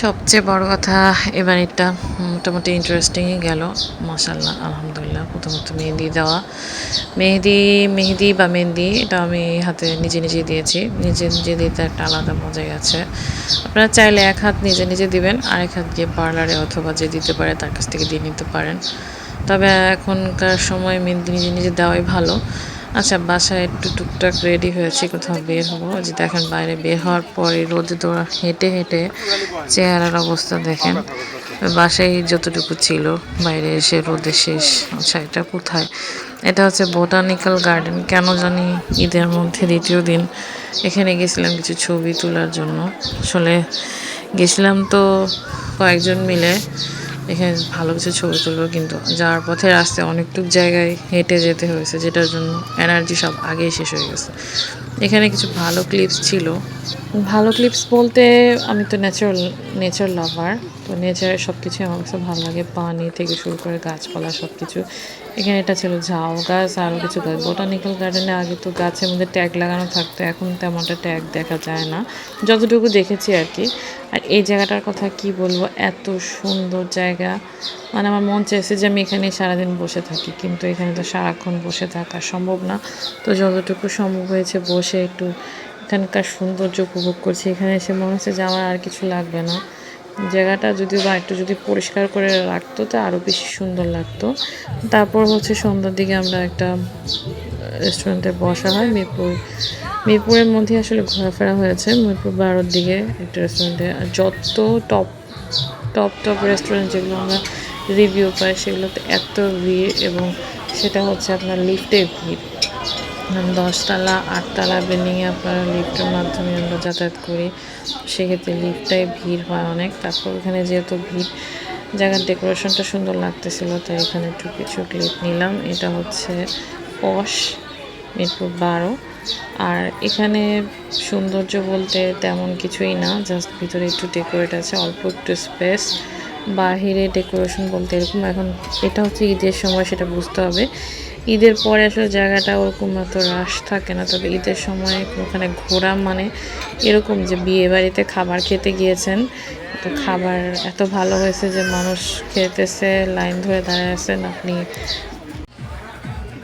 সবচেয়ে বড় কথা এবার এটা মোটামুটি ইন্টারেস্টিংই গেল। মাশাআল্লাহ, আলহামদুলিল্লাহ। প্রথমত মেহেদি দেওয়া, মেহেদি বা মেহেন্দি এটা আমি হাতে নিজে নিজেই দিয়েছি। নিজে নিজে দিতে একটা আলাদা মজাই আছে। আপনারা চাইলে এক হাত নিজে নিজে দিবেন, আরেক হাত গিয়ে পার্লারে অথবা যে দিতে পারে তার কাছ থেকে দিয়ে নিতে পারেন। তবে এখনকার সময় মেহেন্দি নিজে নিজে দেওয়াই ভালো। আচ্ছা, বাসায় একটু টুকটাক রেডি হয়েছি, কোথাও বের হবো। যে দেখেন বাইরে বের হওয়ার পরে রোদে তো হেঁটে হেঁটে চেহারার অবস্থা দেখেন। বাসায় যতটুকু ছিল বাইরে এসে রোদে শেষ। আচ্ছা, এটা কোথায়? এটা হচ্ছে বোটানিক্যাল গার্ডেন। কেন জানি ঈদের মধ্যে দ্বিতীয় দিন এখানে গেছিলাম কিছু ছবি তোলার জন্য। আসলে গেছিলাম তো কয়েকজন মিলে এখানে ভালো কিছু ছবি তুলবো, কিন্তু যাওয়ার পথে রাস্তায় অনেকটুকু জায়গায় হেঁটে যেতে হয়েছে, যেটার জন্য এনার্জি সব আগেই শেষ হয়ে গেছে। এখানে কিছু ভালো ক্লিপস ছিল। ভালো ক্লিপস বলতে আমি তো নেচার লাভার, তো নেচারের সব কিছুই আমার কাছে ভালো লাগে, পানি থেকে শুরু করে গাছপালা সব কিছু। এখানে এটা ছিল ঝাউ গাছ, আরও কিছু গাছ। বোটানিক্যাল গার্ডেনে আগে তো গাছের মধ্যে ট্যাগ লাগানো থাকতো, এখন তেমনটা ট্যাগ দেখা যায় না, যতটুকু দেখেছি আর কি। আর এই জায়গাটার কথা কি বলবো, এত সুন্দর জায়গা, মানে আমার মন চাইছে যে আমি এখানে সারাদিন বসে থাকি, কিন্তু এখানে তো সারাক্ষণ বসে থাকা সম্ভব না। তো যতটুকু সম্ভব হয়েছে বসে একটু এখানকার সৌন্দর্য উপভোগ করছি। এখানে এসে মনে হচ্ছে যে আমার আর কিছু লাগবে না। জায়গাটা যদিও বা একটু যদি পরিষ্কার করে রাখতো তা আরও বেশি সুন্দর লাগতো। তারপর হচ্ছে সন্ধ্যার দিকে আমরা একটা রেস্টুরেন্টে বসা হয় মিরপুরের মধ্যে আসলে ঘোরাফেরা হয়েছে। মিরপুর 12-র দিকে একটা রেস্টুরেন্টে যত টপ টপ টপ রেস্টুরেন্ট যেগুলো আমরা রিভিউ পাই সেগুলোতে এত ভিড়, এবং সেটা হচ্ছে আপনার লিফটে ভিড়। 10তলা 8তলা বিল্ডিংয়ে আপনারা লিফটের মাধ্যমে আমরা যাতায়াত করি, সেক্ষেত্রে লিফটটাই ভিড় হয় অনেক। তারপর ওখানে যেহেতু ভিড়, জায়গার ডেকোরেশনটা সুন্দর লাগতেছিল, তাই এখানে একটু কিছু ক্লিপ নিলাম। এটা হচ্ছে পশ মিরপুর 12। আর এখানে সৌন্দর্য বলতে তেমন কিছুই না, জাস্ট ভিতরে একটু ডেকোরেট আছে, অল্প একটু স্পেস। বাহিরে ডেকোরেশন বলতে এরকম, এখন এটা হচ্ছে ঈদের সময়, সেটা বুঝতে হবে। ঈদের পরে আসলে জায়গাটা ওরকম এত রাশ থাকে না, তবে ঈদের সময় ওখানে ঘোরা মানে এরকম যে বিয়ে বাড়িতে খাবার খেতে গিয়েছেন, তো খাবার এত ভালো হয়েছে যে মানুষ খেতেছে, লাইন ধরে দাঁড়ায় আছেন আপনি।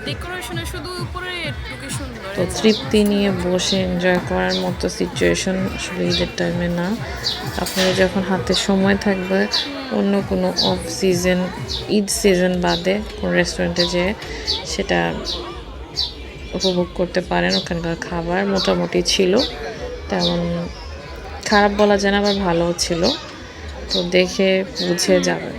ডেকোরেশনে শুধু উপরে একটু সুন্দর, তো তৃপ্তি নিয়ে বসে এনজয় করার মতো সিচুয়েশন আসলে ঈদের টাইমে না। আপনারা যখন হাতে সময় থাকবে, অন্য কোনো অফ সিজন, ঈদ সিজন বাদে কোনো রেস্টুরেন্টে যেয়ে সেটা উপভোগ করতে পারেন। ওখানকার খাবার মোটামুটি ছিল, তেমন খারাপ বলা যায় না, আবার ভালোও ছিল। তো দেখে বুঝে যাবেন।